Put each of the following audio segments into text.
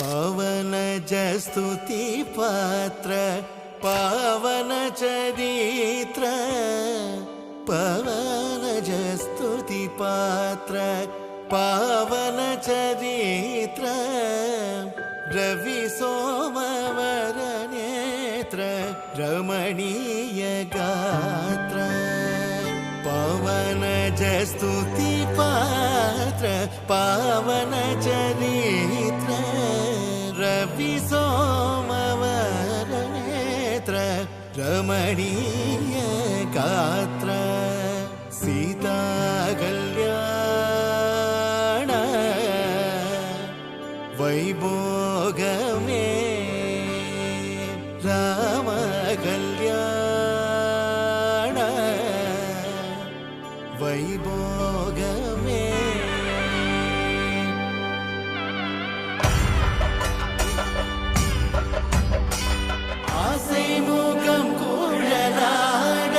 पवनज स्तुति पात्र पावन चरित्र पवनज स्तुति पात्र पावन चरित्र रवि सोमवर नेत्र रमणीय गात्र पवनज स्तुति पात्र पावन चरित्र रवि सोमवर नेत्र रमणीय गात्र सीता कल्याण वैभोगमे राम कल्याण वैभोगमे ஆசை முகம் குழலாட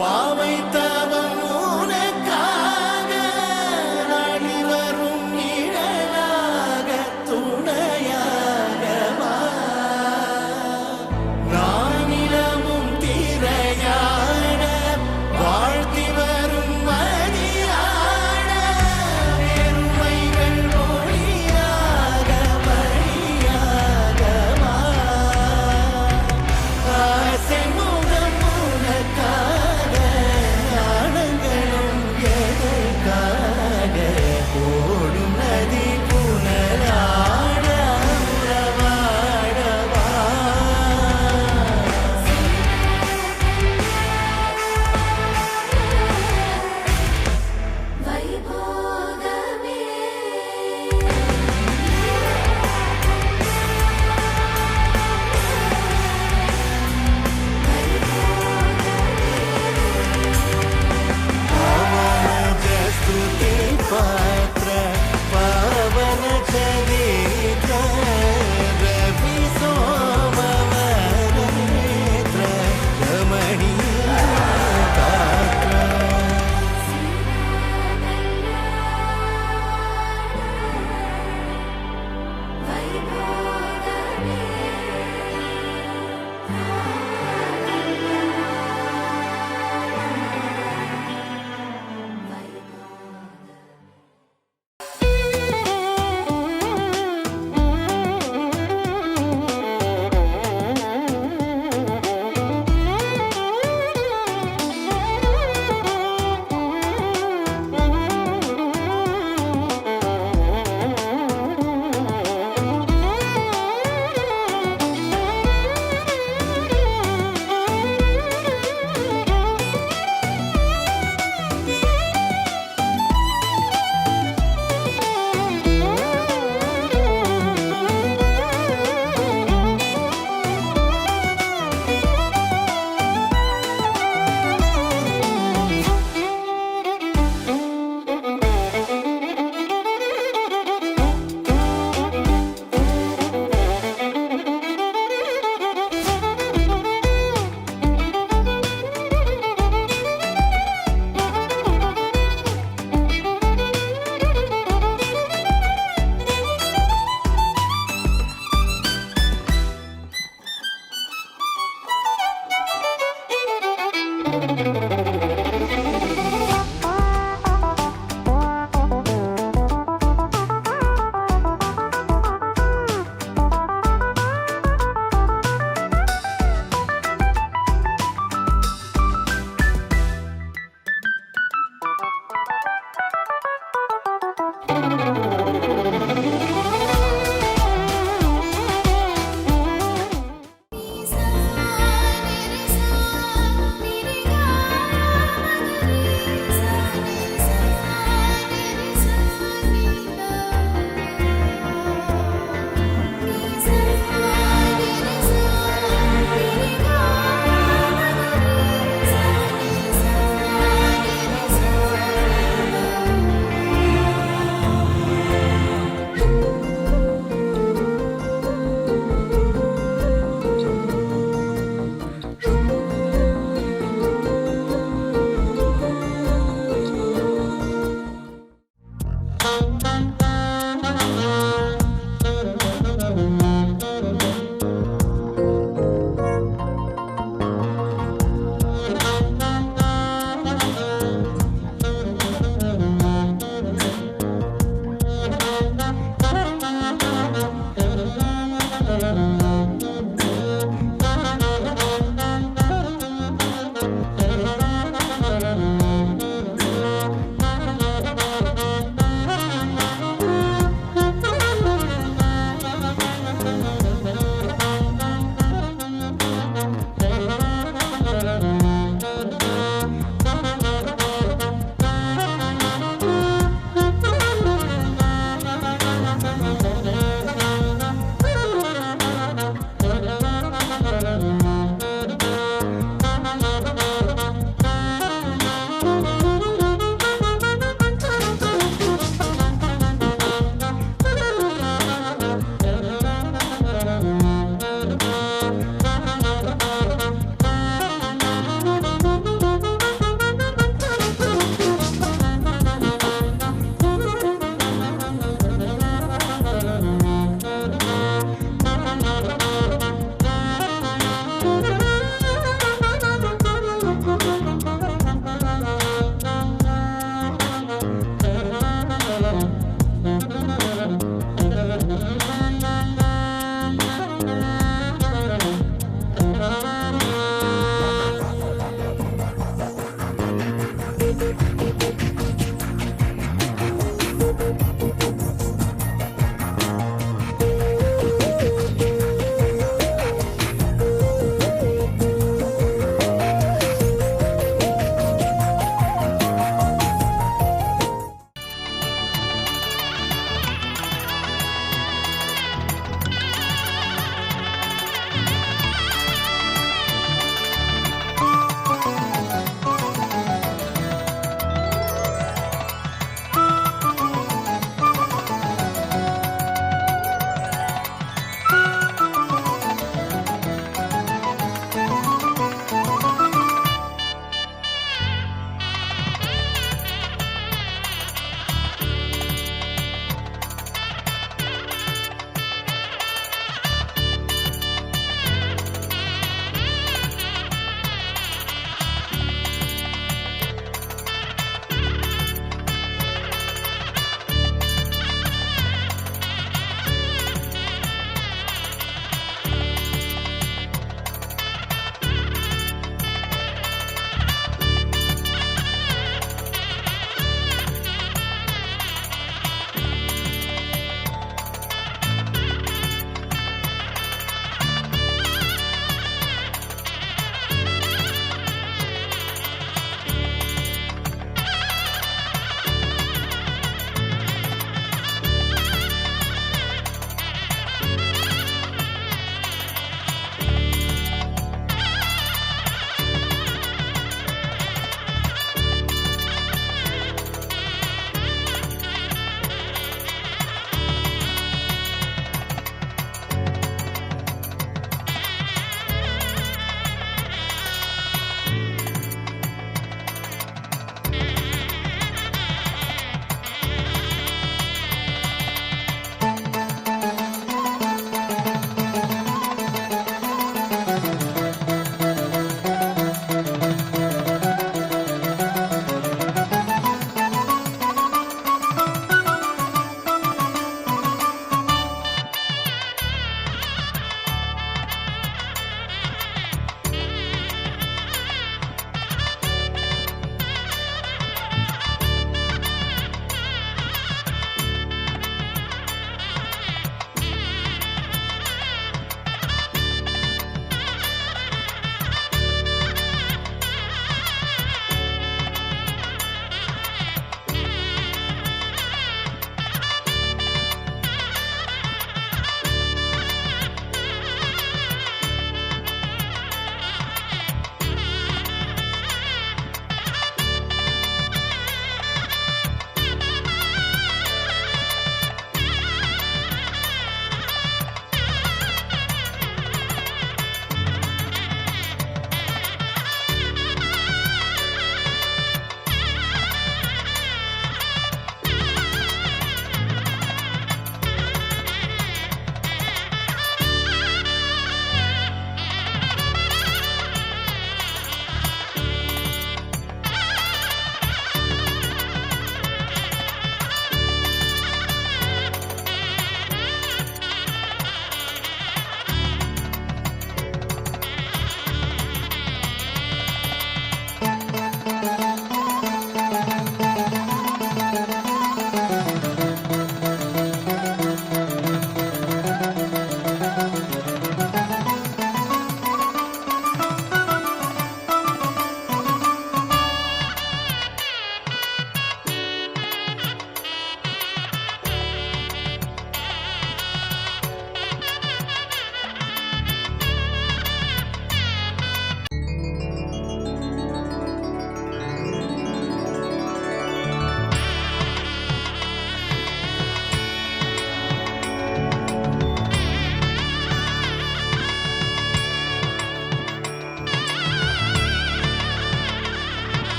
பாவை தவம் உனக்காக நாடி வரும் நிழலாக துணையாக வா.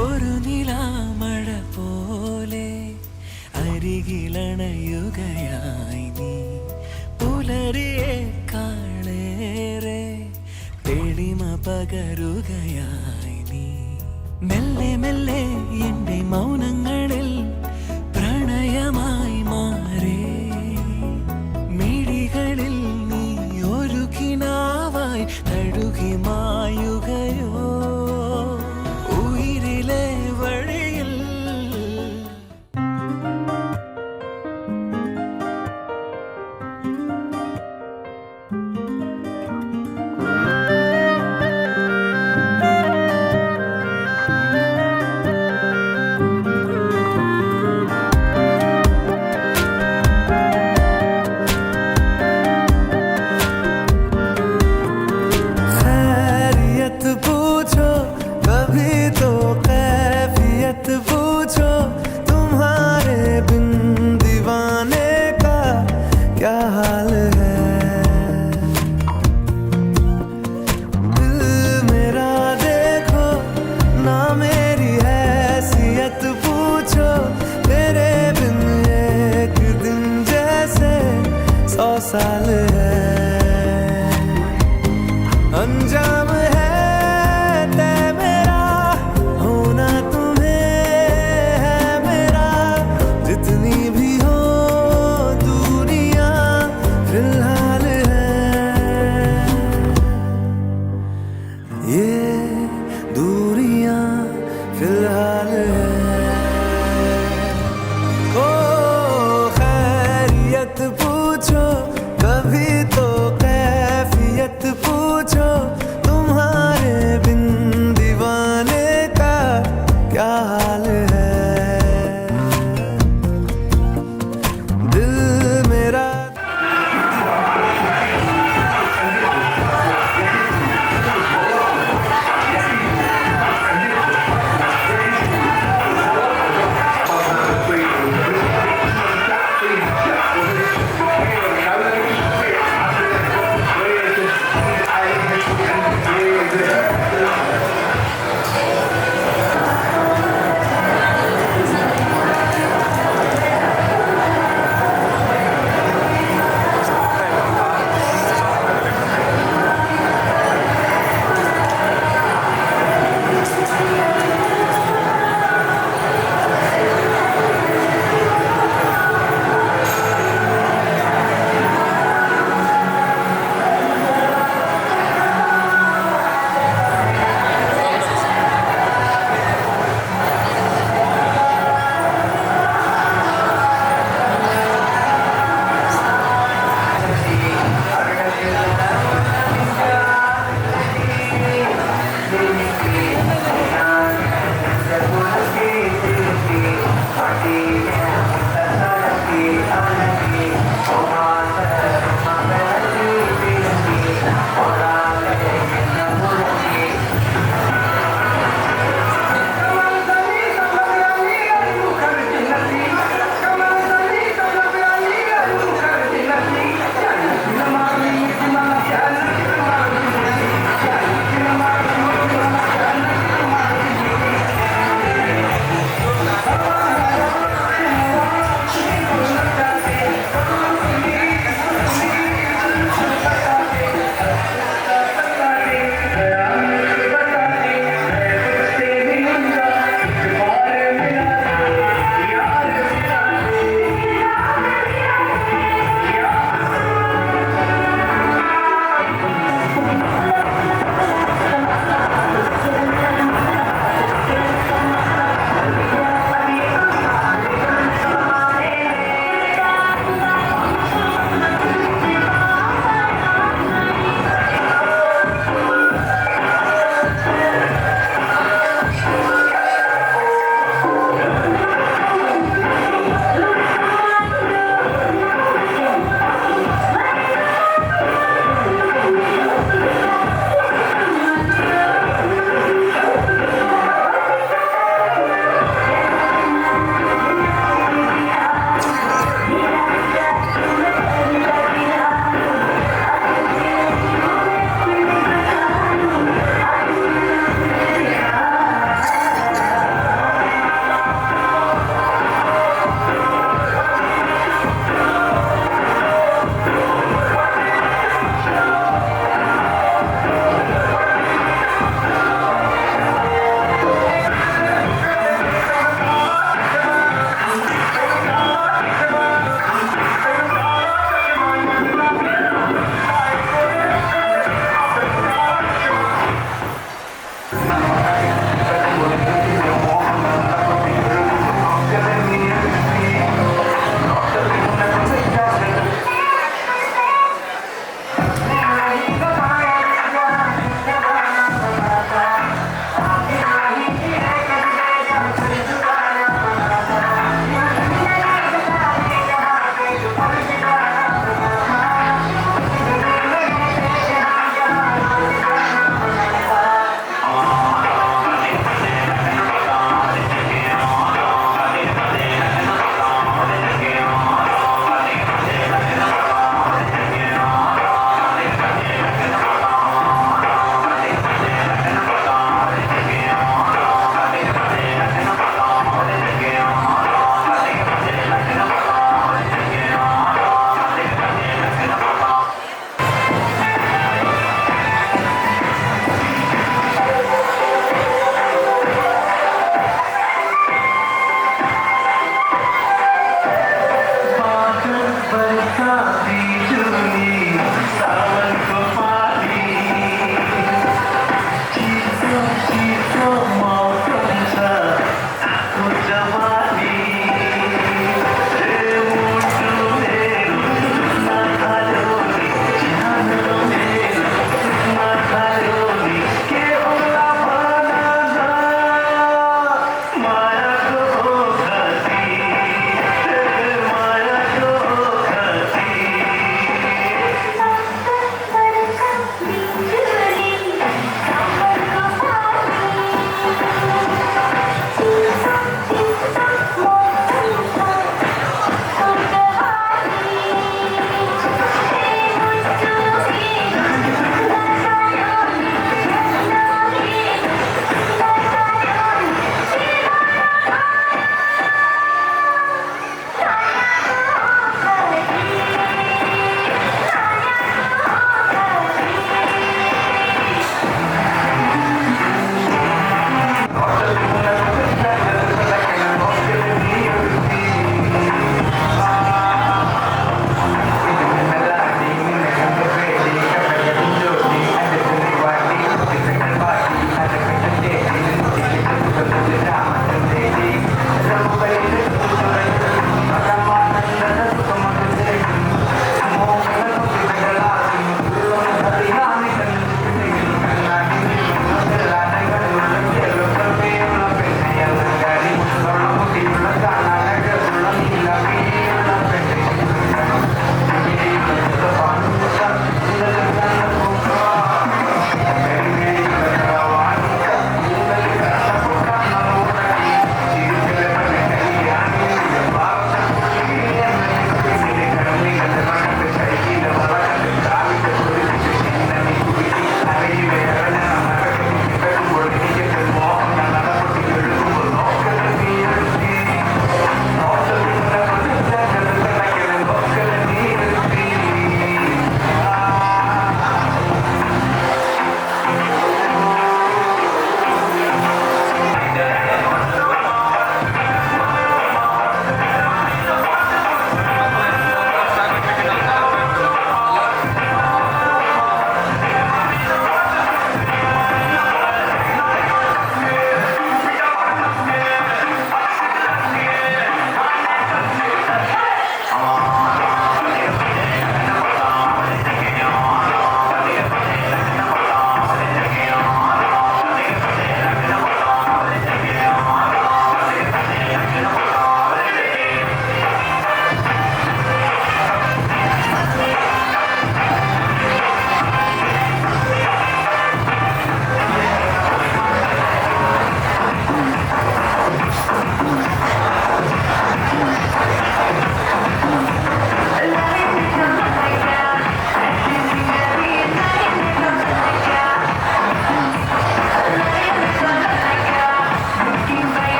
ഒരു നിലാമഴ പോലെ അരികിലണയുകയായി നീ പുലരിയെ കാണേറെ തെളിമ പകരുകയായി നീ മെല്ലെ മെല്ലെ എന്റെ മൗനങ്ങളിൽ പ്രണയമായി മാറേ മിഴികളിൽ നീ ഒരു കിനാവായി തഴുകി മായുകയോ ഉയിരിലെ വഴിയിൽ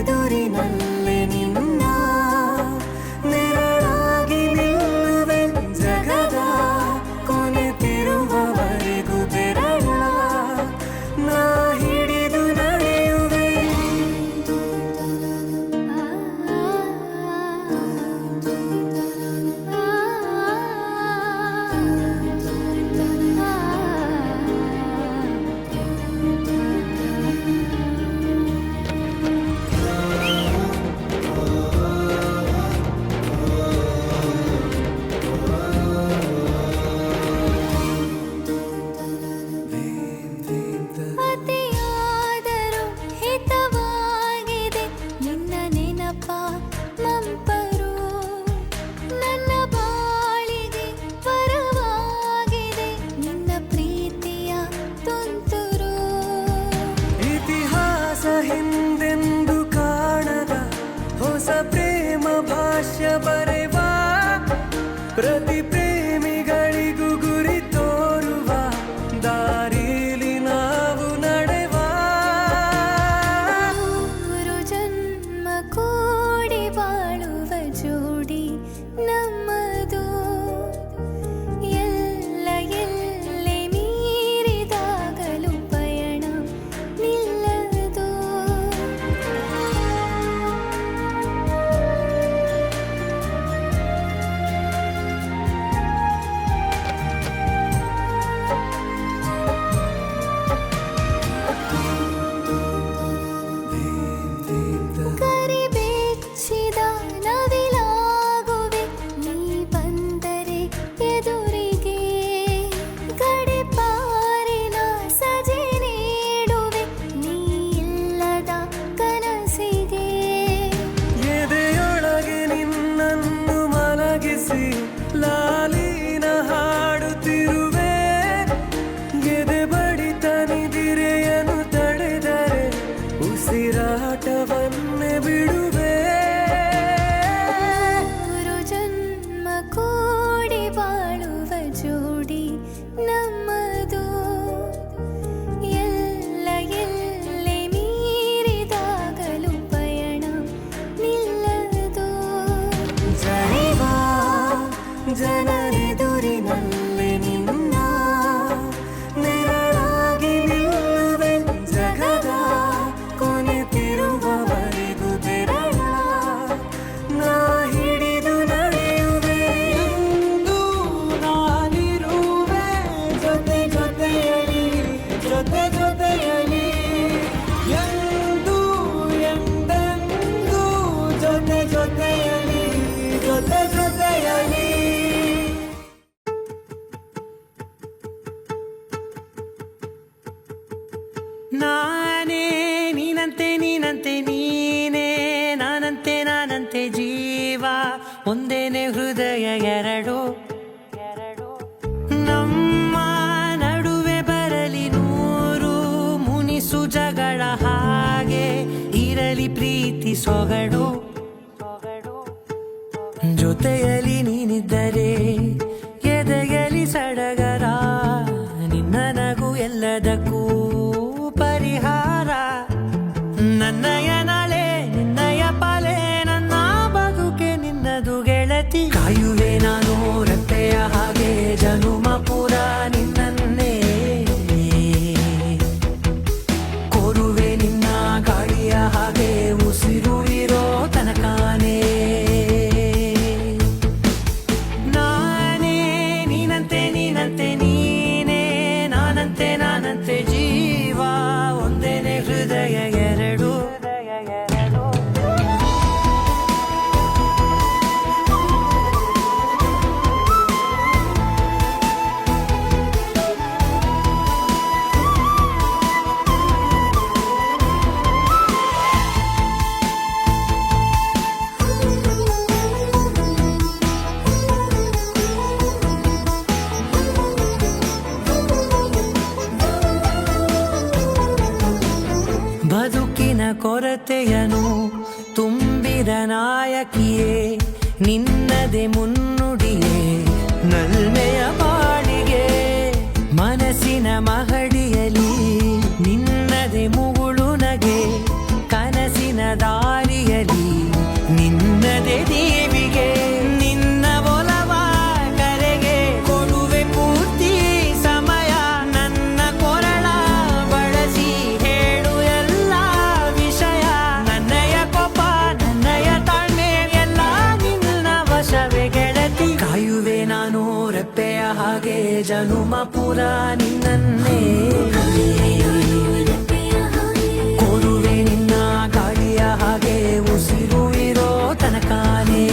ಜನರೆದುರಿನಲ್ಲಿ ನಿನ್ನ ನೆರಳಾಗಿ ನಿಲ್ಲುವೆ ಜಗದ ಕೊನೆತಿರುವವರೆಗೂ ಬೆರಳ ನಾ ಹಿಡಿದು ನಡೆಯುವೆ. ಅತಿಯಾದರೂ ಹಿತವಾಗಿದೆ ನಿನ್ನ ನೆನಪ ಮಂಪರು, ನನ್ನ ಬಾಳಿಗೆ ವರವಾಗಿದೆ ನಿನ್ನ ಪ್ರೀತಿಯ ತುಂತುರು. ಇತಿಹಾಸ ಹಿಂದೆಂದು ಕಾಣದ ಹೊಸ ಪ್ರೇಮ ಭಾಷ್ಯ ಬರೆವ ಪ್ರತಿ ಪ್ರೇಮಿಗಳಿಗೂ ಗುರಿ ತೋರುವ ದಾರಿಲಿ ನಾವು ನಡೆವ. ನೂರು ಜನ್ಮ ಕೂಡಿ ಬಾಳುವ ಜೋಡಿ ನಮ್ಮದು, ಎಲ್ಲ ಎಲ್ಲೆ ಮೀರಿದಾಗಲೂ ಪಯಣ ನಿಲ್ಲದು. ಕರಿಬೆಚ್ಚಿದ ನವಿಲಾಗುವೆ ನೀ ಬಂದರೆ ಎದುರಿಗೆ, ಗಡಿಪಾರಿನ ಸಜೆ ನೀಡುವೆ ನೀ ಇಲ್ಲದ ಕನಸಿಗೆ. ಎದೆಯೊಳಗೆ ನಿನ್ನನ್ನು ಮಲಗಿಸಿ ಲಾಲಿನ ಹಾಡುತ್ತಿರುವೆ. ಎದೆ ಬಡಿತ ನಿದಿರೆಯನ್ನು ತಡೆದರೆ ಉಸಿರಾಟವನ್ನೇ ಬಿಡುವೆ. ನೂರು ಜನ್ಮ ಕೂಡಿ ಬಾಳುವ ಜೋಡಿ ನಮ್ಮದು, ಎಲ್ಲ ಎಲ್ಲೆ ಮೀರಿದಾಗಲೂ ಪಯಣ ನಿಲ್ಲದು. ಜನಿವ ಜನರೆದುರಿನಲ್ಲಿ ನಿನ್ನ ನೆರಳಾಗಿ ನಿಲ್ಲುವೆ ಜಗದ ಕೊನೆತಿರುವವರೆಗೂ ಬೆರಳ ನಾ ಹಿಡಿದು ನಡೆಯುವೆ. ಎಂದು ನಾನಿರುವೆ ಜೊತೆ ಜೊತೆಯಲಿ ಜೊತೆ ಜೊತೆಯಲಿ, ಎಂದು ಎಂದೆಂದು ಜೊತೆ ಜೊತೆಯಲಿ ಜೊತೆ ಜೊತೆಯಲಿ. ನಾನೇ ನೀನಂತೆ ನೀನಂತೆ ನೀನೇ, ನಾನಂತೆ ನಾನಂತೆ ಜೀವ ಒಂದೇನೆ ಹೃದಯ ಎರಡು. ನಮ್ಮ ನಡುವೆ ಬರಲಿ ನೂರು ಮುನಿಸು ಜಗಳ, ಹಾಗೆ ಇರಲಿ ಪ್ರೀತಿ ಸೊಗಡು. ಜೊತೆಯಲ್ಲಿ ನೀನಿದ್ದರೆ ಎದೆಯಲಿ ಸಡಗರ, ನಿನ್ನ ನಗು ಎಲ್ಲದಕ್ಕೂ ಪರಿಹಾರ. ನನ್ನಯ ನಾಳೆ ನಿನ್ನಯ ಪಾಲೆ, ನನ್ನ ಬದುಕೆ ನಿನ್ನದು ಗೆಳತಿ. ಕಾಯುವೆ ನಾನು ರಟ್ಟೆಯ ಹಾಗೆ ಜನುಮ ಪುರ ನಿನ್ನನ್ನೇ, ಕೋರುವೆ ನಿನ್ನ ಗಾಳಿಯ ಹಾಗೆ ಉಸಿರು ಇರೋ ತನಕಾನೇ. ನಾನೇ ನೀನಂತೆ ನೀನಂತೆ ನೀನೇ, ನಾನಂತೆ ನಾನಂತೆ ಜೀವ ಒಂದೇನೆ ಹೃದಯ ಎರಡು. ಬದುಕಿನ ಕೊರತೆಯನು ತುಂಬಿದ ನಾಯಕಿಯೇ, ನಿನ್ನದೆ ಮುನ್ನುಡಿಯೇ ನಲ್ಮೆಯ ಬಾಳಿಗೆ. ಮನಸ್ಸಿನ ಮಹಡಿಯಲಿ ನಿನ್ನದೆ ಮುಗುಳು ನಗೆ, ಕನಸಿನ ದಾರಿ ಇರಲಿ ನಿನ್ನದೇ ದೇವಿಗೆ ನಿನ್ನ ಒಲವ ಕರೆಗೆ ಕೊಡುವೆ ಪೂರ್ತಿ ಸಮಯ ನನ್ನ ಕೊರಳ ಬಳಸಿ ಹೇಳು ಎಲ್ಲ ವಿಷಯ ನನ್ನಯ ಕೋಪ ನನ್ನಯ ತಾಳ್ಮೆ ಎಲ್ಲ ನಿನ್ನ ವಶವೇ ಗೆಳತಿ ಕಾಯುವೆ ನಾನು ರೆಪ್ಪೆಯ ಹಾಗೆ ಜನುಮ ಪುರ ನಿನ್ನನ್ನೇ ಕೋರುವೆ ನಿನ್ನ ಗಾಳಿಯ ಹಾಗೆ ಉಸಿರು ಇರೋ ತನಕಾನೇ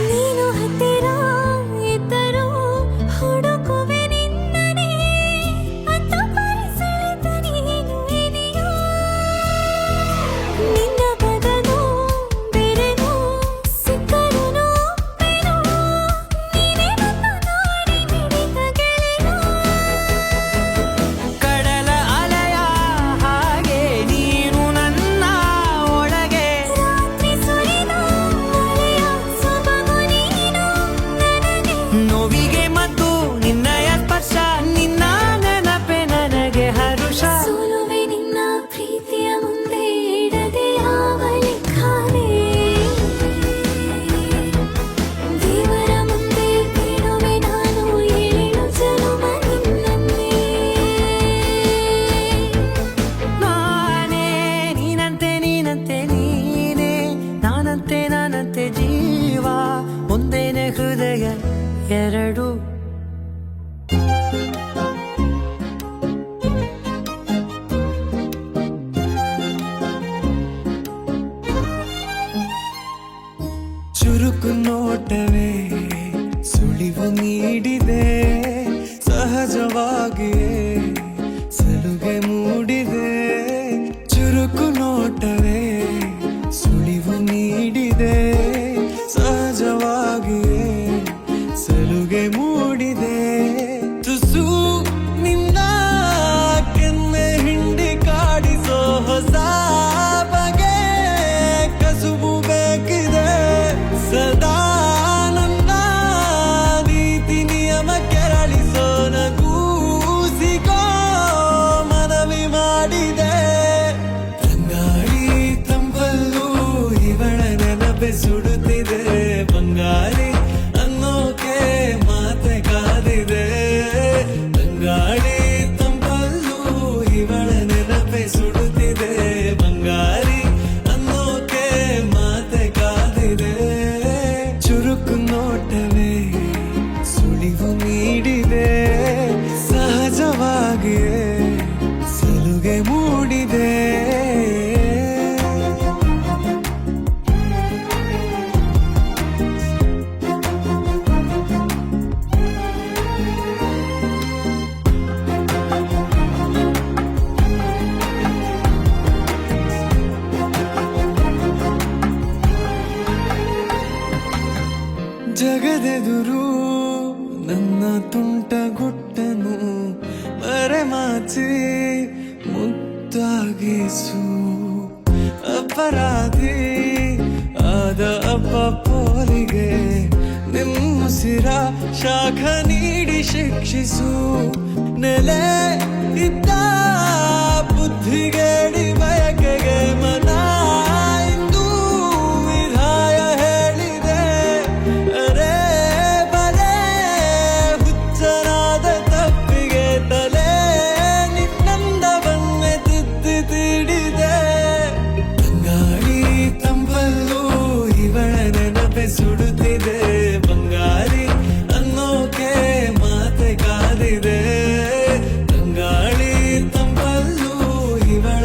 ನೀನು ಹತ್ತಿರ ಇದ್ದರೂ ಹುಡುಕುವೆ ನಿನ್ನನೇ ಅಂತ ಪರಿಸರದ ನೀನು ಇದೆಯಾ ನಿನ್ನ ಬದಲು ಬೇರೆನೋ ಸಿಕ್ಕರೂ ಒಪ್ಪೆನೋ ನೀನೇ ನನ್ನ ನಾಡಿ ಮಿಡಿದ ಗೆಳೆಯ ಕಡಲ ಅಲೆಯ ಹಾಗೆ ನೀನು ನನ್ನ ಒಳಗೆ ರಾತ್ರಿ ಸುರಿದ ಮಳೆಯ ಸೊಬಗು ನೀನು ನನಗೆ ನೋವಿಗೆ ಮದ್ದು ನಿನ್ನಯ ಸ್ಪರ್ಶ ನಿನ್ನ ನೆನಪೆ ನನಗೆ ಹರುಷ ಸೋಲುವೆ ನಿನ್ನ ಪ್ರೀತಿಯ ಮುಂದೆ ಇಡದೆ ಯಾವ ಲೆಕ್ಕನೇ ದೇವರ ಮುಂದೆ ಬೇಡುವೆ ನಾನು ಏಳು ಜನುಮ ನಿನ್ನನ್ನೇ ನಾನೇ ನೀನಂತೆ ನೀನಂತೆ ನೀನೇ ನಾನಂತೆ ನಾನಂತೆ ಜೀವ ಒಂದೇನೆ ಹೃದಯ ಎರಡು ಚುರುಕು ನೋಟವೇ ಸುಳಿವು ನೀಡಿದೆ ಸಹಜವಾಗಿಯೇ ಸಲುಗೆ ಮೂಡಿದೆ ಚುರುಕು ನೋಟವೇ ಸುಳಿವು ನೀಡಿದೆ ಸಹಜವಾಗಿಯೇ ಸಲುಗೆ ಮೂಡಿದೆ ತುಸು ನಿನ್ನ ಕೆನ್ನೆ ಹಿಂಡಿ ಕಾಡಿಸೋ ಹೊಸ ಬಗೆ ಕಸುಬು ಬೇಕಿದೆ ಸದಾ ನನ್ನ ನೀತಿ ನಿಯಮ ಕೆರಳಿಸೋ ನಗೂಸಿಗೋ ಮನವಿ ಮಾಡಿದೆ ತಂಗಾಳಿ ತಂಪಲ್ಲೂ ಇವಳ ನೆನಪೆ ಸುಡುತ್ತಿದೆ ಬಂಗಾಳಿ ಅನ್ನೋಕೆ ಮಾತೆ ಕಾದಿದೆ ತಂಗಾಳಿ ತಂಪಲ್ಲೂ ಇವಳ ನೆನಪೆ ಸುಡುತ್ತಿದೆ ಬಂಗಾಳಿ ಅನ್ನೋಕೆ ಮಾತೆ ಕಾದಿದೆ ಚುರುಕು ನೋಟವೇ ಸುಳಿವು ನೀಡಿದೆ ಸಹಜವಾಗಿಯೇ ಸಲುಗೆ ಮೂಡಿದೆ ಜಗದೆದುರು ನನ್ನ ತುಂಟ ಗುಟ್ಟನು ಮರೆಮಾಚಿ ಮುದ್ದಾಗಿಸು ಅಪರಾಧಿ ಆದ ಅಪ್ಪ ಪೋಲಿಗೆ ನಿಮ್ಮುಸಿರ ಶಾಖ ನೀಡಿ ಶಿಕ್ಷಿಸು ನೆಲೆ ಇದ್ದ ಬುದ್ಧಿಗೇಡಿ ಬಯಕೆಗೆ ಮನ ಇಂದು ವಿಧಾಯ ಹೇಳಿದೆ ಅರೆ ಬರೇ ಹುಚ್ಚನಾದ ತಪ್ಪಿಗೆ ತಲೆ ನಿನ್ನಂದವನ್ನೇ ತಿದ್ದಿ ತೀಡಿದೆ ತಂಗಾಳಿ ತಂಪಲ್ಲೂ ಇವಳ ನೆನಪೆ ಸುಡುತ್ತಿದೆ ಬಂಗಾರಿ ಅನ್ನೋಕೆ ಮಾತೆ ಕಾದಿದೆ ತಂಗಾಳಿ ತಂಪಲ್ಲೂ ಇವಳ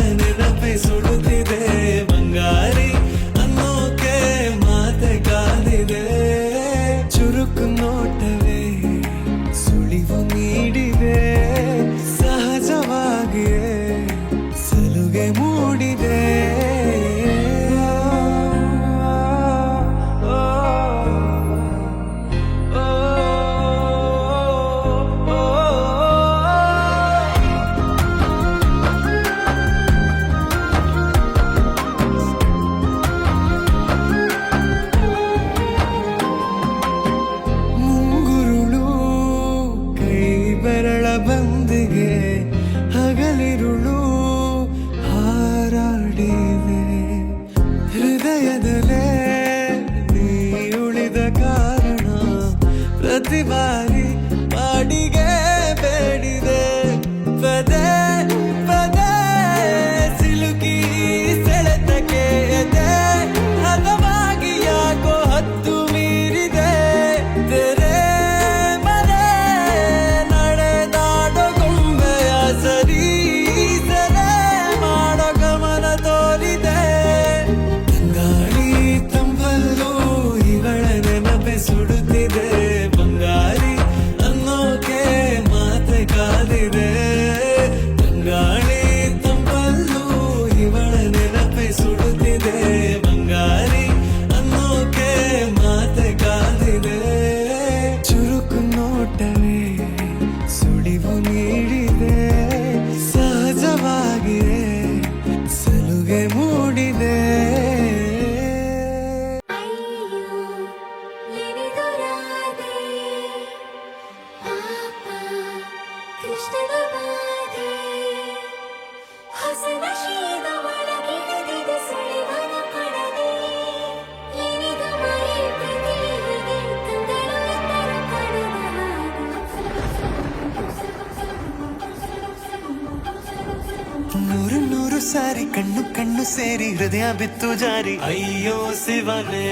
ನೂರು ನೂರು ಸಾರಿ ಕಣ್ಣು ಕಣ್ಣು ಸೇರಿ ಹೃದಯ ಬಿತ್ತು ಜಾರಿ ಅಯ್ಯೋ ಶಿವನೇ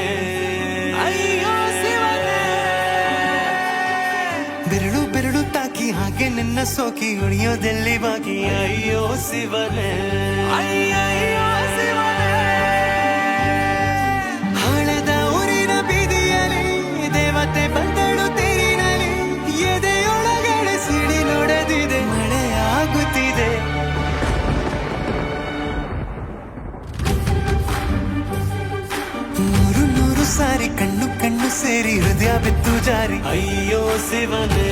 ಅಯ್ಯೋ ಶಿವನೇ ಬೆರಳು ಬೆರಳು ತಾಕಿ ಹಾಗೆ ನಿನ್ನ ಸೋಕಿ ಉಳಿಯೋದೆಲ್ಲಿ ಬಾಕಿ ಅಯ್ಯೋ ಶಿವನೇ ಅಯ್ಯಯ್ಯೋ ಶಿವನೇ ಹಳೆದ ಊರಿನ ಬೀದಿಯಲ್ಲಿ ದೇವತೆ ಬಂದಳು ತೇರಿನಲ್ಲಿ ಎದೆಯೊಳಗಡೆ ಸಿಡಿ ನೋಡದಿದೆ ಮಳೆ ಆಗುತ್ತಿದೆ ನೂರು ನೂರು ಸಾರಿ ಕಣ್ಣು ಕಣ್ಣು ಸೇರಿ ಹೃದಯ ಬಿತ್ತು ಜಾರಿ ಅಯ್ಯೋ ಶಿವನೇ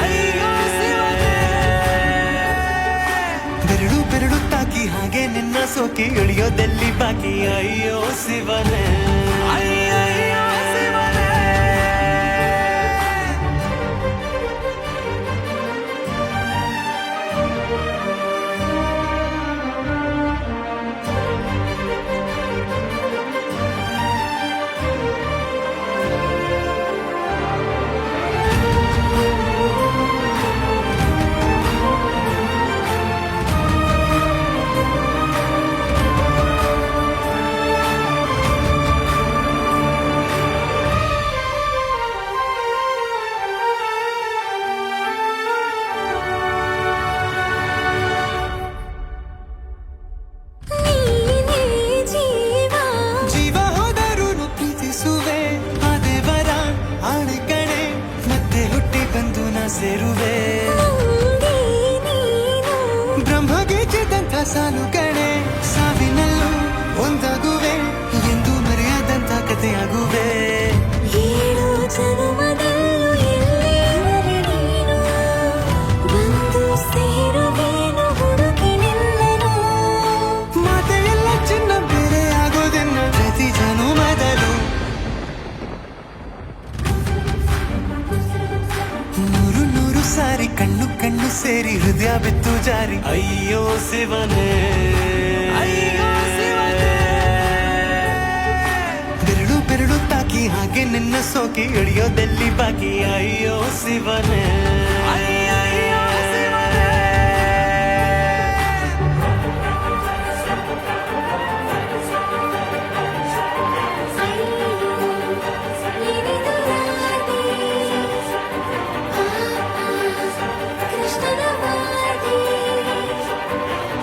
ಅಯ್ಯೋ ಶಿವನೇ ಬೆರಳು ಬೆರಳು ತಾಕಿ ಹಾಗೆ ನಿನ್ನ ಸೋಕಿ ಇಳಿಯೋದೆಲ್ಲಿ ಬಾಕಿ ಅಯ್ಯೋ ಶಿವನೇ ಅಯ್ಯಯ್ಯೋ ಶಿವನೇ ನೀನೇ ಜೀವ ಜೀವ ಹೋದರೂ ಪ್ರೀತಿಸುವೆ ಅದೇ ವರ ಆಣೆ ಕಣೆ ಮತ್ತೆ ಹುಟ್ಟಿ ಬಂದು ನಾ ಸೇರುವೆ ನಂದಿ ನೀನು ಬ್ರಹ್ಮಗೀಚಿದಂಥ ಸಾಲು ಕಣೆ ಸಾವಿನಲ್ಲೂ ಒಂದಾಗುವೆ ಎಂದು ಮರೆಯದಂಥ ಕಥೆಯಾಗುವೆ ಏಳು ಜನುಮದಲ್ಲೂ ಎಲ್ಲೇ ನೀನು ಬಂದು ಸೇರುವೇನು ಹುಡುಕಿ ನಿಲ್ಲನು ಮಾತೆಯೆಲ್ಲ ಚಿನ್ನ ಬೇರೆ ಆಗೋದೆನ್ನ ಪ್ರತಿ ಜನುಮದಲು ನೂರು ನೂರು ಸಾರಿ ಕಣ್ಣು ಕಣ್ಣು ಸೇರಿ ಹೃದಯ ಬಿತ್ತು ಜಾರಿ ಅಯ್ಯೋ ಶಿವನೇ ಅಯ್ಯೋ ಶಿವನೇ ಬೆರಳು ಬೆರಳು ತಾಕಿ ಹಾಗೆ ನಿನ್ನ ಸೋಕಿ ಇಳಿಯೋದೆಲ್ಲಿ ಬಾಕಿ ಅಯ್ಯೋ ಶಿವನೇ ಅಯ್ಯಯ್ಯೋ ಶಿವನೇ ಏನಿದು ರಾಧೆ ಕೃಷ್ಣನ ವಾದಿ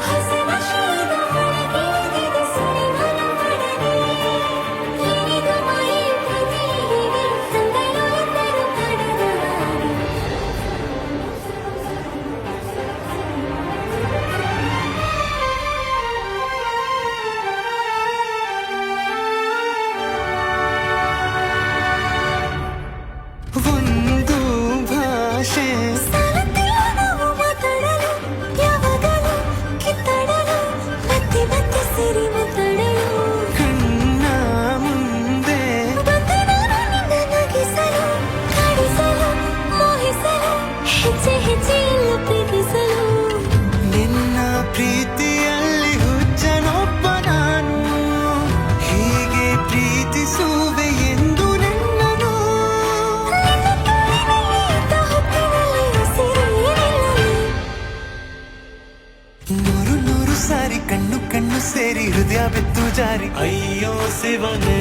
ಹಸಿನ ಶ್ರೀನ ಹೊರಗಿಳಿದಿದೆ ಸುರಿಮನ ಪಡನೆ ಏನಿದು ಮಾಯೆ ಪ್ರೀತಿ ತಂದಳು ಎಂದರು ಪಡೆದ ಒಂದು ಭಾಷೆ ಸಾಲುತ್ತಿಲ್ಲ ನಾವು ಮಾತಾಡಲು ಯಾವಾಗಲೂ ಕಿತ್ತಾಡಲು ಮತ್ತೆ ಮತ್ತೆ ಸೇರಿ ಮಾತಾಡಲು ಕಣ್ಣ ಮುಂದೆ ಬಂದೆ ನಾನು ನಿನ್ನ ನಗಿಸಲು ಕಾಡಿಸಲು ಮೋಹಿಸಲು ಹೆಜ್ಜೆ ಹೆಜ್ಜೆಯಲ್ಲ ಪ್ರೀತಿಸಲು ನಿನ್ನ ಪ್ರೀತಿಯಲ್ಲಿ ಹುಚ್ಚನೊಬ್ಬ ನಾನು ಹೀಗೆ ಪ್ರೀತಿಸುವೆ ಎಂದು ನಿನ್ನನು ನಿನ್ನ ತೋಳಿನಲ್ಲಿ ಇದ್ದ ಹೊತ್ತಿನಲ್ಲಿ ಉಸಿರೇ ನಿಲ್ಲಲು ನೂರು ನೂರು ಸಾರಿ ಕಣ್ಣು ಕಣ್ಣು ಸೇರಿ ಹೃದಯ ಬಿತ್ತು ಜಾರಿ ಅಯ್ಯೋ ಶಿವನೇ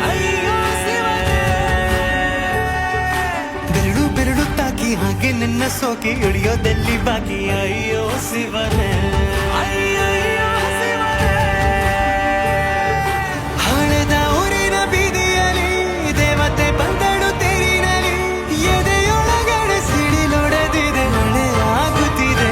ಅಯ್ಯೋ ಶಿವನೇ ಬೆರಳು ಬೆರಳು ತಾಕಿ ಹಾಗೆ ನಿನ್ನ ಸೋಕಿ ಇಳಿಯೋದೆಲ್ಲಿ ಬಾಕಿ ಅಯ್ಯೋ ಶಿವನೇ ಅಯ್ಯಯ್ಯೋ ಶಿವನೇ ಹಳೆದ ಊರಿನ ಬೀದಿಯಲ್ಲಿ ದೇವತೆ ಬಂದಳು ತೇರಿನಲ್ಲಿ ಎದೆಯೊಳಗಡೆ ಸಿಡಿ ನೋಡದಿದೆ ಮಳೆ ಆಗುತ್ತಿದೆ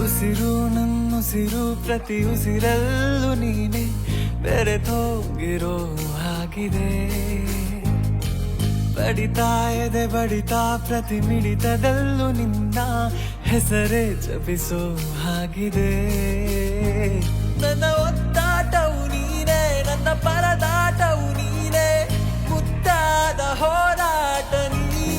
ಉಸಿರು ನನ್ನುಸಿರು ಪ್ರತಿ ಉಸಿರಲ್ಲೂ ನೀನೆ ಬೆರೆತೋಗಿರೋ ಹಾಗಿದೆ ಬಡಿತಾ ಎದೆ ಬಡಿತಾ ಪ್ರತಿ ಮಿಡಿತದಲ್ಲೂ ನಿನ್ನ ಹೆಸರೇ ಜಪಿಸೋ ಹಾಗಿದೆ ನನ್ನ ಒತ್ತಾಟವು ನೀನೇ ನನ್ನ ಪರದಾಟವು ನೀನೇ ಮುದ್ದಾದ ಹೋರಾಟ ನೀ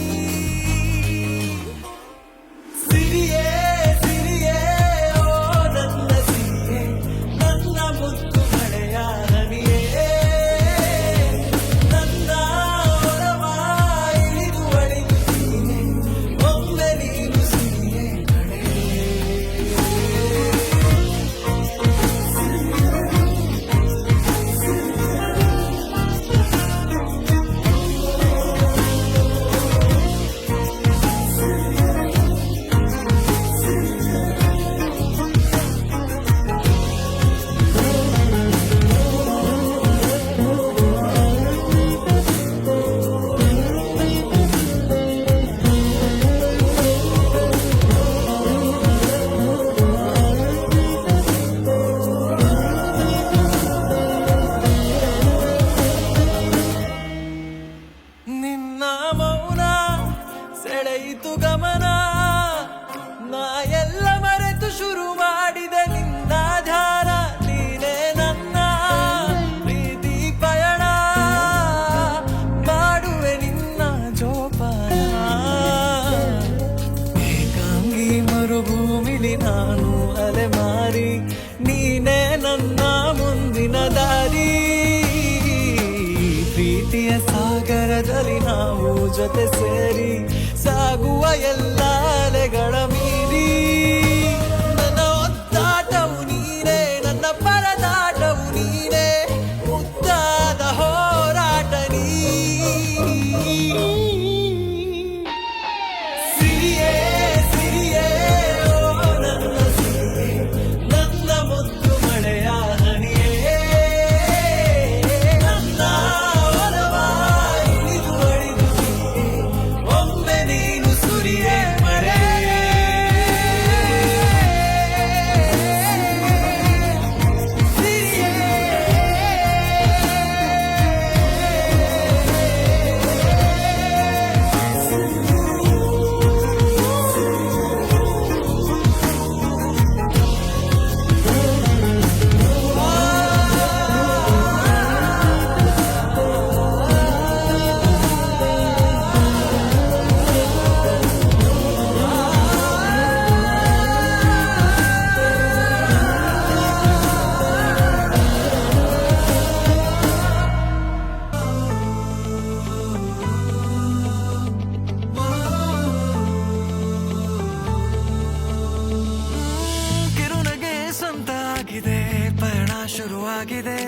ಎಲ್ಲೈತು ಗಮನ ನಾ ಎಲ್ಲ ಮರೆತು ಶುರು ಮಾಡಿದೆ ನಿನ್ನ ಧ್ಯಾನ ನೀನೇ ನನ್ನ ಪ್ರೀತಿ ಪಯಣ ಮಾಡುವೆ ನಿನ್ನ ಜೋಪಾನ ಏಕಾಂಗಿ ಮರುಭೂಮಿಲಿ ನಾನು ಅಲೆಮಾರಿ ನೀನೇ ನನ್ನ ಮುಂದಿನ ದಾರಿ ಪ್ರೀತಿಯ ಸಾಗರದಲ್ಲಿ ನಾವು ಜೊತೆ ಸೇರಿ ಸಾಗುವ ಎಲ್ಲ ಅಲೆಗಳ ಮೀರಿ ನನ್ನ ಒತ್ತಾಟವು ನೀನೇ ನನ್ನ ಪರದಾಟವು ನೀನೇ ಮುದ್ದಾದ ಹೋರಾಟ ನೀ ಸಿರಿಯೇ ಸಿರಿಯೇ ಓ ನನ್ನ ಸಿರಿಯೇ ನನ್ನ ಮುದ್ದು ಮಳೆಯ ಹನಿಯೇ ನನ್ನ ಒಲವ ಇಳಿದು ಅಳಿದು ಸಿರಿಯೇ ಒಮ್ಮೆ ನೀನು ಸುರಿಯೇ ಮಳೆ ಕಿರುನಗೆ ಸ್ವಂತ ಆಗಿದೆ ಪಯಣ ಶುರುವಾಗಿದೆ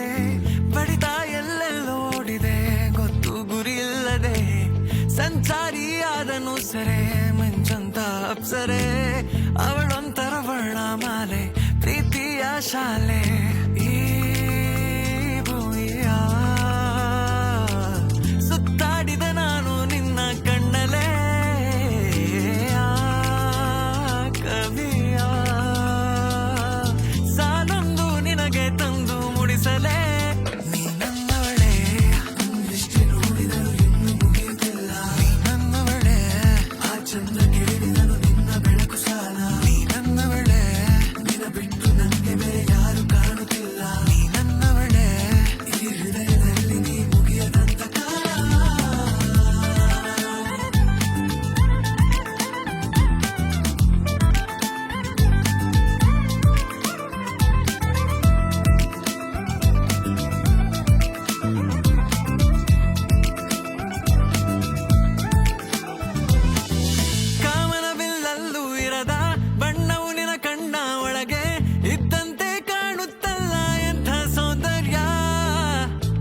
ಬಡಿತ ಎಲ್ಲೆಲ್ಲೋ ಓಡಿದೆ ಗೊತ್ತು ಗುರಿ ಇಲ್ಲದೆ ಸಂಚಾರಿಯಾದನು ಸರೆ ಮಂಚಂತ ಅಪ್ಸರೆ ಅವಳೊಂಥರ ವರ್ಣಮಾಲೆ ಪ್ರೀತಿಯ ಶಾಲೆ ಈ ಭೂಮಿಯ ಸುತ್ತಾಡಿದ ನಾನು ನಿನ್ನ ಕಣ್ಣಲೆ ಆ ಕವಿಯ ಸಾಲೊಂದು ನಿನಗೆ ತಂದು ಮುಡಿಸಲೇ ನೀ ನನ್ನವಳೆ ದೃಷ್ಟಿ ನೋಡಿದರು ಇನ್ನು ಮುಗಿಯುತ್ತಿಲ್ಲ ನೀ ನನ್ನವಳೆ ಆ ಚಂದ್ರ ಕೇಳಿದನು ನಿನ್ನ ಬೆಳಕು ಸಾಲ ನೀ ನನ್ನವಳೆ ನಿನ ಬಿಟ್ಟು ನನಗೆ ಬೇರೆ ಯಾರು ಕಾಣುತ್ತಿಲ್ಲ ನೀ ನನ್ನವಳೆ ಈ ಹೃದಯದಲ್ಲಿ ನೀ ಮುಗಿಯದಂತ ಕಾಲ ಕಾಮನವಿಲ್ಲಲ್ಲೂ ಇರದ ಬಣ್ಣವು ನಿನ ಕಣ್ಣ ಒಳಗೆ ಇದ್ದಂತೆ ಕಾಣುತ್ತಲ್ಲ ಎಂಥ ಸೌಂದರ್ಯ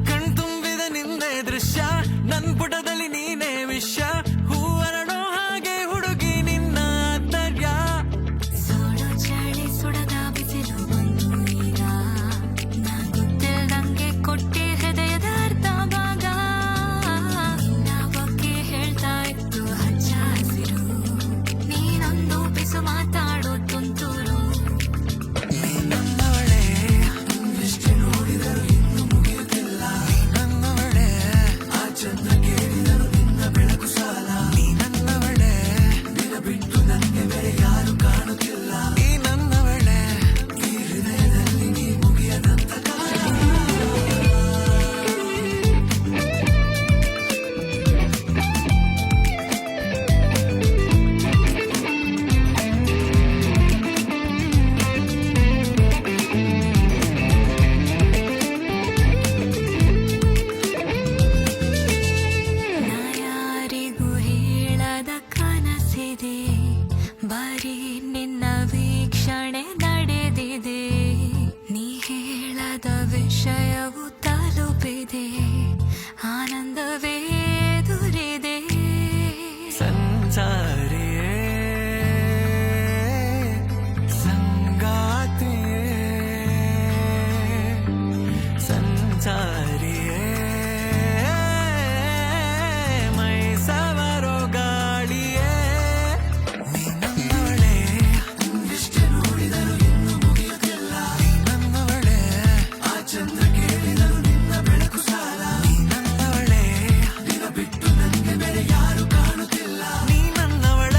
ಕಣ್ತುಂಬಿದ ನಿಂದೆ ದೃಶ್ಯ ನನ್ ಪುಟದಲ್ಲಿ ನೀನೇ ವಿಷಯ ಹೂವರಡೋ ಹಾಗೆ ಹುಡುಗಿ ನಿನ್ನ ಆಂತರ್ಯ ಸುಡು ಚಳಿ ಸುಡದ ಬಿಸಿಲು ಬಂದು ಈಗ ನಾ ಗೊತ್ತಿಲ್ದಂಗೆ ಕೊಟ್ಟಿ ಹೃದಯದ ಅರ್ಧ ಭಾಗ ನಿನ್ನ ಬಗ್ಗೆ ಹೇಳ್ತಾ ಇತ್ತು ಹಚ್ಚ ಹಸಿರು ನೀನೊಂದು ಬಿಸು ಮಾತಾಡೋ ತುಂತುರು ನೀ ನನ್ನವಳೆ ದೃಷ್ಟಿ ನೋಡಿದರು ಇನ್ನು ಮುಗಿಯುತ್ತಿಲ್ಲ ನೀ ನನ್ನವಳೆ ಆ ಚಂದ್ರ ಕೇಳಿದರು ನಿನ್ನ ಬೆಳಕು ಸಾಲ ನೀ ನನ್ನವಳೆ ನಿನ ಬಿಟ್ಟು ನನಗೆ ಬೇರೆ ಯಾರು ಕಾಣುತ್ತಿಲ್ಲ ನೀ ನನ್ನವಳೆ ಈ ಹೃದಯದಲ್ಲಿ ನೀ ಮುಗಿಯದಂತ ಕಾಲ ನಾ ಯಾರಿಗೂ ಹೇಳದ ಕನಸಿದೆ ಬರೀ ನಿನ್ನ ವೀಕ್ಷಣೆ ನಡೆದಿದೆ ನೀ ಹೇಳದ ವಿಷಯವು ತಲುಪಿದೆ ಆನಂದವೇ ದುರಿದೆ ಸಂಚಾರಿಯೇ ಸಂಗಾತಿಯೇ ಸಂಚಾರಿಯೇ ಮೈ ಸವರೋ ಗಾಳಿಯೇ ನೀ ನನ್ನವಳೆ ದೃಷ್ಟಿ ನೋಡಿದರು ಇನ್ನು ಮುಗಿಯುತ್ತಿಲ್ಲ ನೀ ನನ್ನವಳೆ ಆ ಚಂದ್ರ ಕೇಳಿದರು ನಿನ್ನ ಬೆಳಕು ಸಾಲ ನೀ ನನ್ನವಳೆ ನಿನ ಬಿಟ್ಟು ನನಗೆ ಬೇರೆ ಯಾರು ಕಾಣುತ್ತಿಲ್ಲ ನೀ ನನ್ನವಳೆ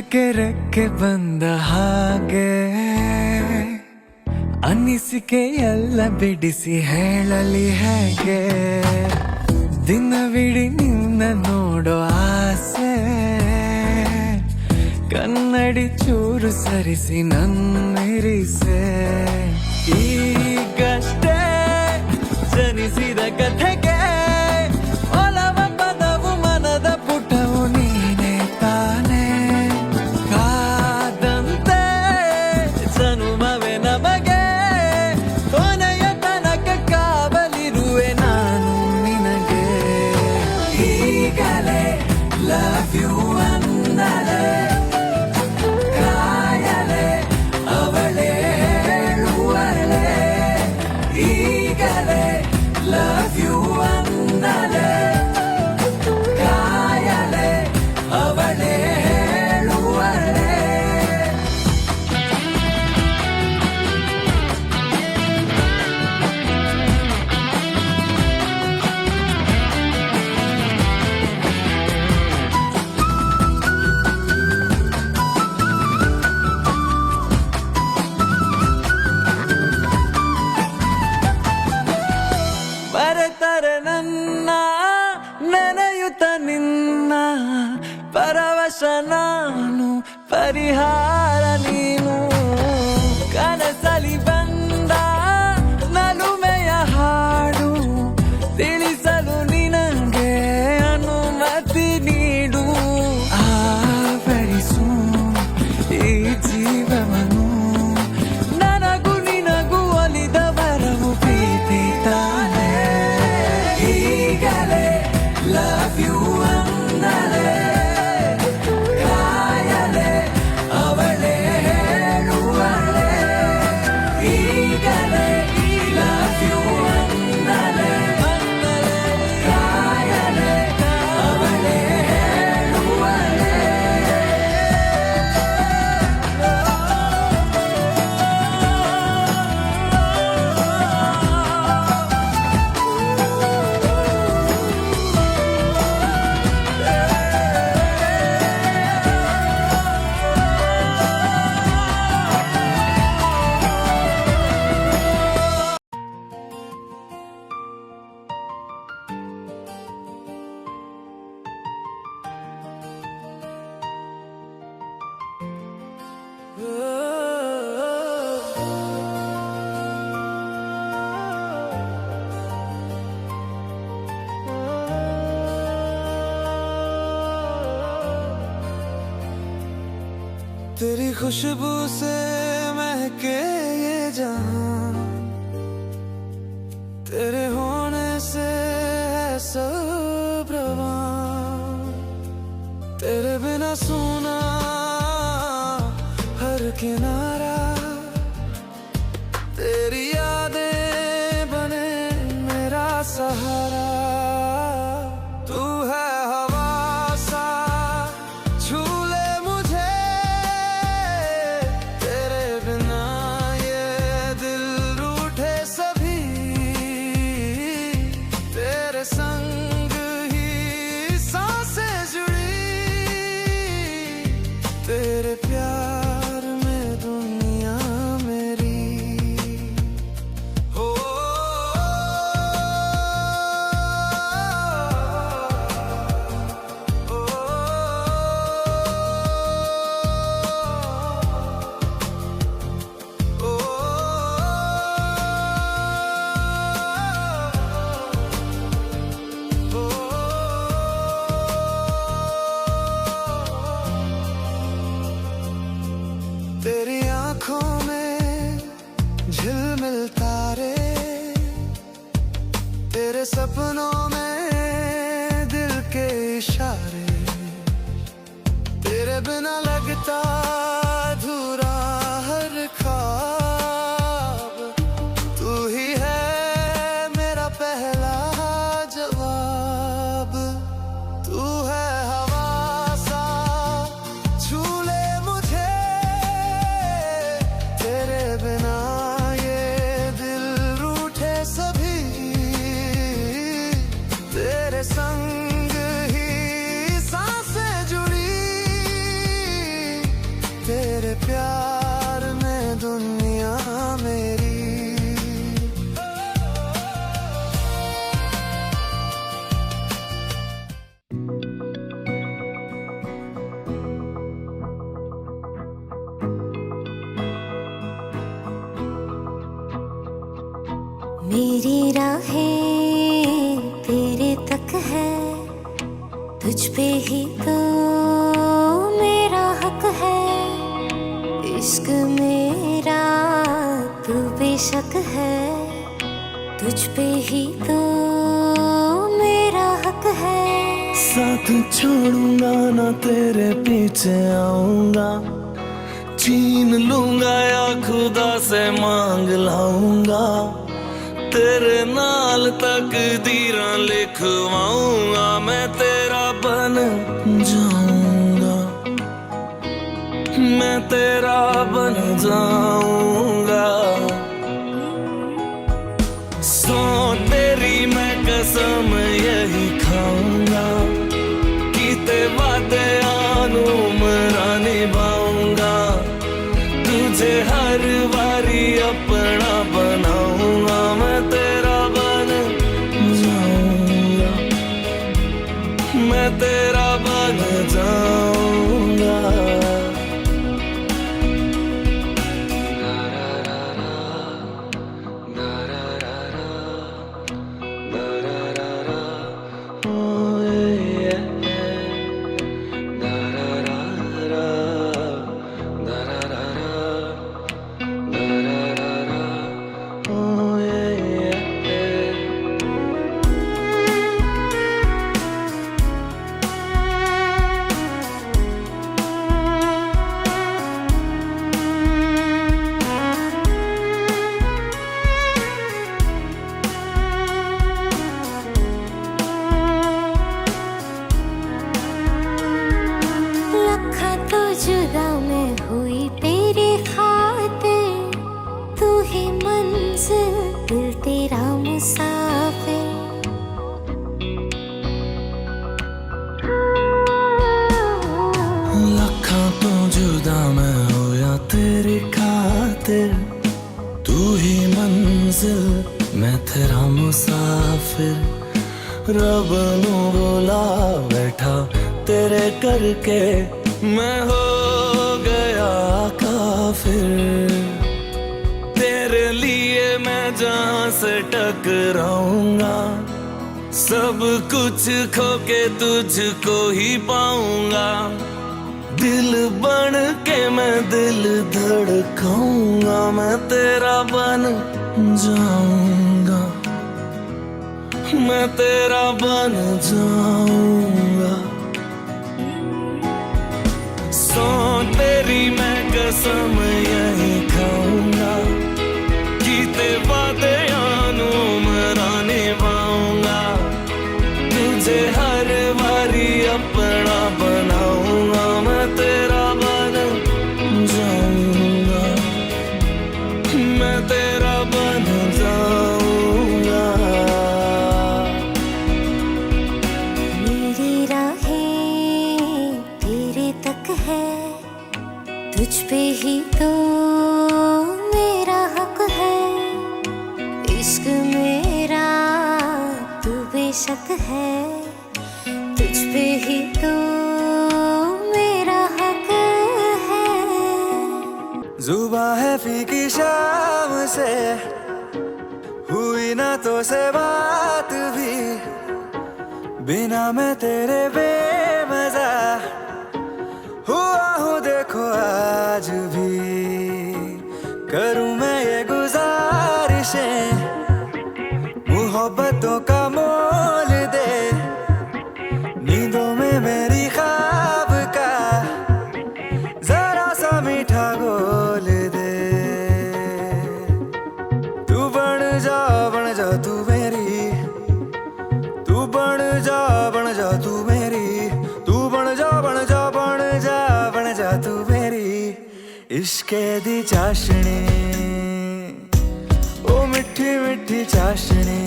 ಇಷ್ಟಕ್ಕೆ ರೆಕ್ಕೆ ಬಂದ ಹಾಗೆ ಅನಿಸಿಕೆ ಎಲ್ಲ ಬಿಡಿಸಿ ಹೇಳಲಿ ಹೇಗೆ ದಿನವಿಡೀ ನಿನ್ನ ನೋಡೋ ಆಸೆ ಕನ್ನಡಿ ಚೂರು ಸರಿಸಿ ನನ್ನಿರಿಸೆ ಈಗಷ್ಟೇ ಜನಿಸಿದ ಕಥೆಗೆ ಒಲವ ಪದವು ಮನದ ಪುಟವು ನೀನೇ ತಾನೇ ಕಾದಂತೆ ಜನುಮವೇ ನಮಗೆ ಕೊನೆಯ ತನಕ ಕಾವಲಿರುವೆ ನಾನು ನಿನಗೆ ಈಗಲೇ ಲವ್ ಯು ಅಂದಲೇ ಕಾಯಲೇ ಅವಳೇ ಹೇಳುವಳೆ ಈಗಲೇ ಲವ್ ಯು ಅಂದಲೇ ಕಾಯಲೇ ಅವಳೇ ಹೇಳುವಳೆ ಬರೆತರೆ ನನ್ನ ನೆನೆಯುತ್ತ ನಿನ್ನ ಪರವಶ ನಾನು ಪರಿಹಾರ ನೀನು ಕನಸಲಿ ಬಂದ ನಲುಮೆಯ ಹಾಡು ತಿಳಿಸಲು ನಿನಗೆ ಅನುಮತಿ ನೀಡು ಆವರಿಸು ಈ ಜೀವವನ್ನು ನನಗೂ ನಿನಗೂ ಒಲಿದ ವರವು ಪ್ರೀತಿ ತಾನೇ ಈಗಲೇ ಲವ್ ಯು ಅಂದಲೇ ಕಾಯಲೇ ಅವಳೇ ಹೇಳುವಳೆ ಈಗಲೇ ಲವ್ ಯು ಅಂದಲೇ ಕಾಯಲೇ ಅವಳೇ ಹೇಳುವಳೆ तेरी खुशबू से महके ये जहां तेरे होने से है सब रवां तेरे बिना सुना हर किनारा तेरी यादें बने मेरा सहारा तू है हवा सा छू ले मुझे तेरे बिना ये दिल रूठे सभी तेरे संग ही सांसें जुड़ी तेरे प्यार में दुनिया मेरी हो तेरी आंखों में झिलमिल तारे तेरे सपनों में दिल के इशारे तेरे बिना लगता अधूरा हर ख्वाब तू ही है मेरा पहला जवाब तू है हवा सा छू ले मुझे तेरे बिना ये दिल रूठे सभी तेरे संग ही सांसें जुड़ी मेरी राहें तेरे तक है, तुझ पे ही तो मेरा हक है। इश्क मेरा तू बेशक है, तुझ पे ही तो मेरा हक है। साथ छोड़ूंगा ना तेरे पीछे आऊंगा, छीन लूंगा या खुदा से मांग लाऊंगा। तेरे नाल तकदीरां लिखवाऊंगा, मैं तेरा बन जाऊंगा, मैं तेरा बन जाऊंगा। सो तेरी मैं कसम यही खाऊंगा, कीते वादे आनुमरा निभाऊंगा। तुझे हर बारी अपना बनाऊंगा, मैं तेरा बन जाऊंगा, मैं तेरा बन जाऊंगा। जुदा मैं हुई तेरे खातिर, तू ही मंजिल दिल तेरा मुसाफिर। लखा तो जुदा मैं होया तेरी खातिर, तू ही मंजिल मैं तेरा मुसाफिर। रब नू बोला बैठा तेरे करके, मैं हो गया काफिर। तेरे लिए मैं जहां से टकराऊंगा, सब कुछ खो के तुझको ही पाऊंगा। दिल बन के मैं दिल धड़काऊंगा, मैं तेरा बन जाऊंगा, मैं तेरा बन जाऊंगा। सो तेरी मैं कसम यही खाऊंगा, कीते वादे आनुमरा निभाऊंगा। तुझे हर बारी अपना बनाऊंगा, मैं तेरा बन जाऊंगा, मैं तेरा बन जाऊंगा। मेरी राहें तेरे तक है, तुझ पे ही तो मेरा हक है। इश्क मेरा तू बेशक है, तुझ पे ही तो मेरा हक है। जुबां है फीकी शाम से, हुई ना तो से बात भी, बिना मैं तेरे बेमजा हुआ हूँ देखो आज भी। करूँ मैं ये गुजारिशें, मोहब्बतों का मोल दे, नींदों में मेरी ख्वाब का जरा सा मीठा घोल दे। तू बन जा तू मेरी, तू बन जा तू मेरी, तू बन जा तू मेरी। इश्के दी चाशनी, ओ मिठी मिठी चाशनी।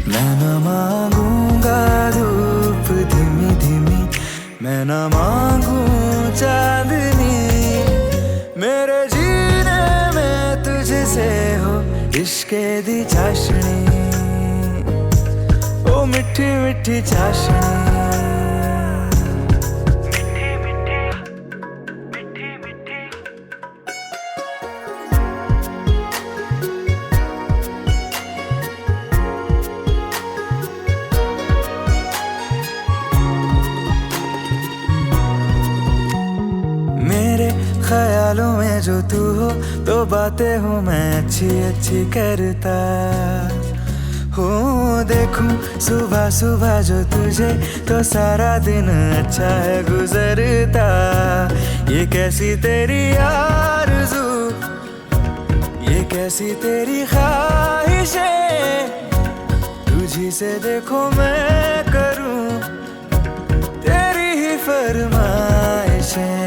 मैं न मांगूंगा धूप धीमी धीमी, मैं न मांगू चांदनी। मेरे जीने में तुझसे हो इश्के दी चाशनी, ओ मिठी मिठी चाशनी। में जो तू हो तो बातें हूँ मैं अच्छी अच्छी करता हो। देखूं सुबह सुबह जो तुझे तो सारा दिन अच्छा है गुजरता। ये कैसी तेरी आरज़ू, ये कैसी तेरी ख्वाहिशें, तुझी से देखो मैं करूं तेरी ही फरमाइशें।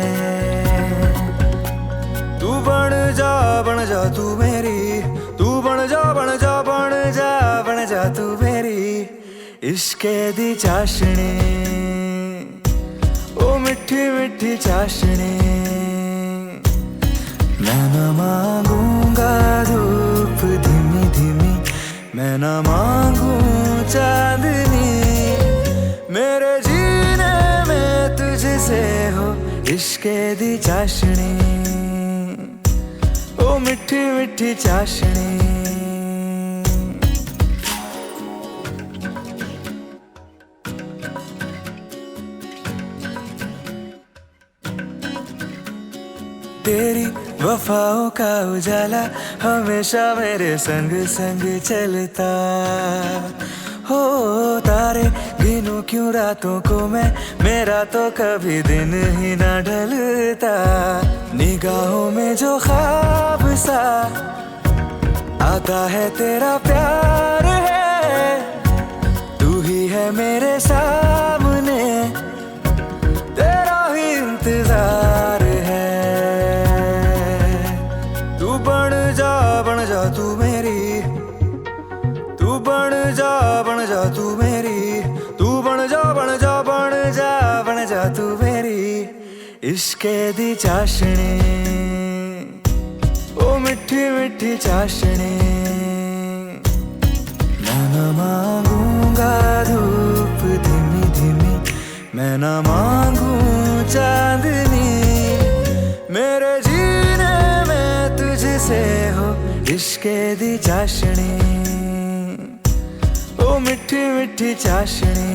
तू बन जा तू मेरी, तू बन जा बन जा बन जा बन जा तू मेरी इश्क़े दी चाशनी, ओ मिठी मिठी चाशनी। मैं न मांगूंगा धूप धीमी धीमी, मैं न मांगू चांदनी, मेरे जीने में तुझसे हो इश्क़े दी चाशनी, ओ मिठी मिठी चाशनी। तेरी वफाओं का उजाला हमेशा मेरे संग संग चलता हो। तारे गिनूं क्यों रातों को मैं, मेरा तो कभी दिन ही ना ढलता। निगाहों में जो ख्वाब सा आता है तेरा प्यार है, तू ही है मेरे सामने, तेरा ही इंतजार है। तू बन जा तू मेरी, तू बन जा तू मेरी, तू बन जा बन जा बन जा बन जा तू मेरी इश्क़े दी चाशनी, ओ मिठी मिठी चाशनी। मैं न मांगूंगा धूप धीमी धीमी, मैं न मांगू चांदनी, मेरे जीने में तुझसे हो इश्क़े दी चाशनी, ओ मिठी मिठी चाशनी।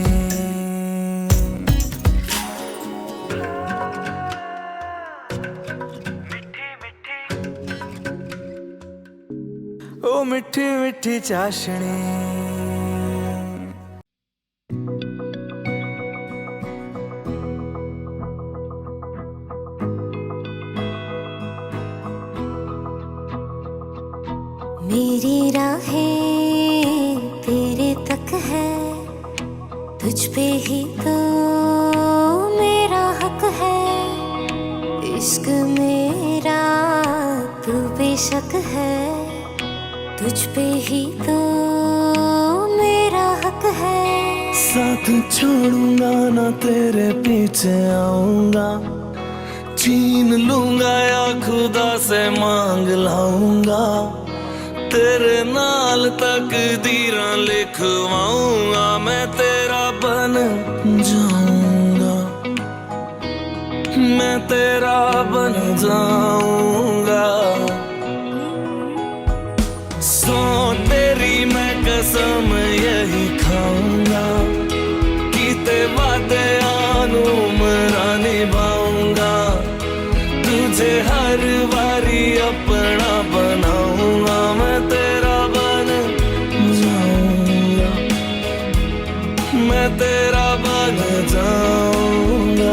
ओ मिठी मिठी चाशनी। मेरी राहें तेरे तक है, तुझ पे ही तो मेरा हक है। इश्क मेरा तू बेशक है, तुझ पे ही तो मेरा हक है। साथ छोड़ूंगा ना तेरे पीछे आऊंगा, छीन लूंगा या खुदा से मांग लाऊंगा, तेरे नाल तकदीरां लिखवाऊंगा, मैं तेरा बन जाऊंगा, मैं तेरा बन जाऊंगा। सो तेरी मैं कसम यही खाऊंगा, कीते वादे आनू मरा निभाऊंगा, तुझे हर बारी अपना बनाऊंगा, मैं तेरा बन जाऊंगा, मैं तेरा बन जाऊंगा।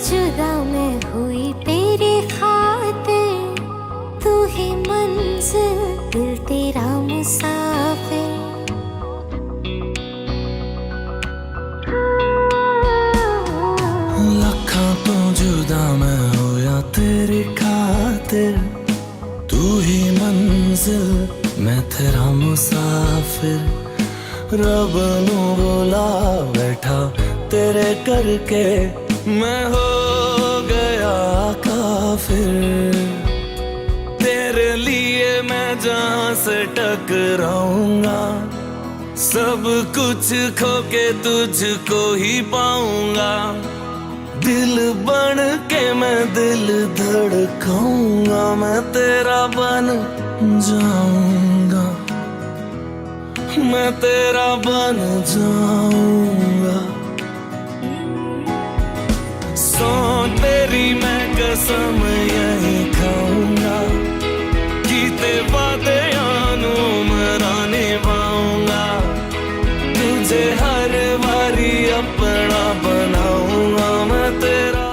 जुदा मैं हुई तेरी खातिर, तू ही मंजिल दिल तेरा मुसाफिर। लखा तो जुदा मैं होया तेरी खातिर, तू ही मंजिल मैं तेरा मुसाफिर रब नू बोला बैठा तेरे करके मैं हो गया काफिर तेरे लिए मैं जहां से टकराऊंगा सब कुछ खो के तुझको ही पाऊंगा दिल बन के मैं दिल धड़काऊंगा मैं तेरा बन जाऊंगा मैं तेरा बन जाऊंगा सो तेरी मैं कसम यही खाऊंगा कीते वादे आनू मरा निभाऊंगा तुझे हर बारी अपना बनाऊंगा मैं तेरा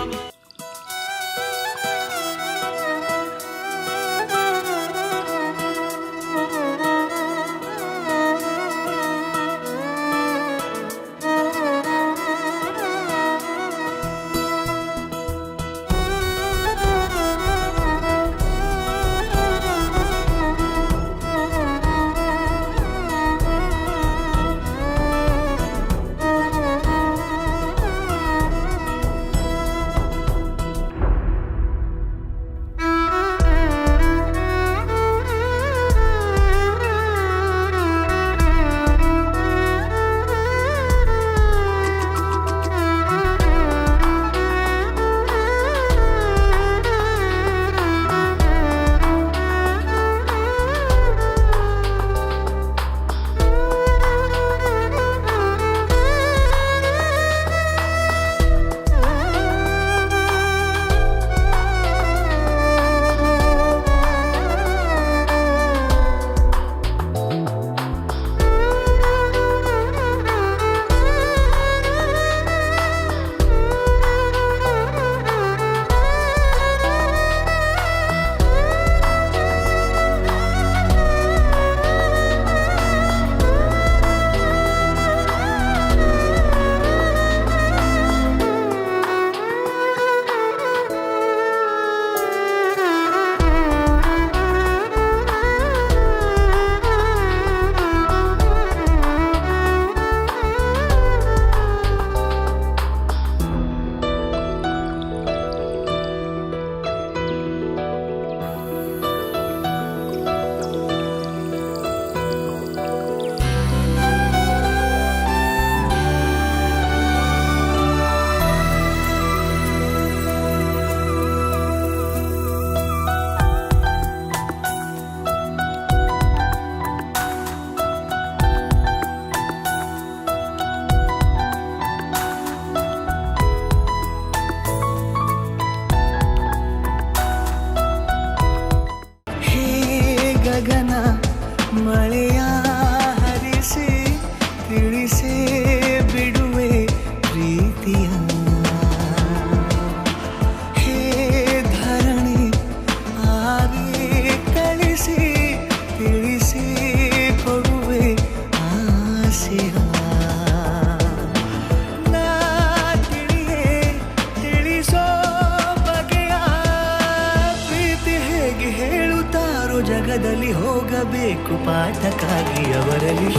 ಗಗನ ಮಳೆಯ ಹರಿಸಿ ತಿಳಿಸಿ ಬಿಡುವೆ ಪ್ರೀತಿಯ ಹೇ ಧರಣಿ ಆಗಿ ಕಳಿಸಿ ತಿಳಿಸಿ ಕೊಡುವೆ ಆಸೆಯ ನಾ ತಿಳಿಯೇ ತಿಳಿಸೋ ಬಗೆಯ ಪ್ರೀತಿ ಹೇಗೆ ಹೇಳುತ್ತಾರೋ ಜಗದಲ್ಲಿ ಹೋಗಬೇಕು ಪಾಠಕ್ಕಾಗಿ ಅವರಲ್ಲಿ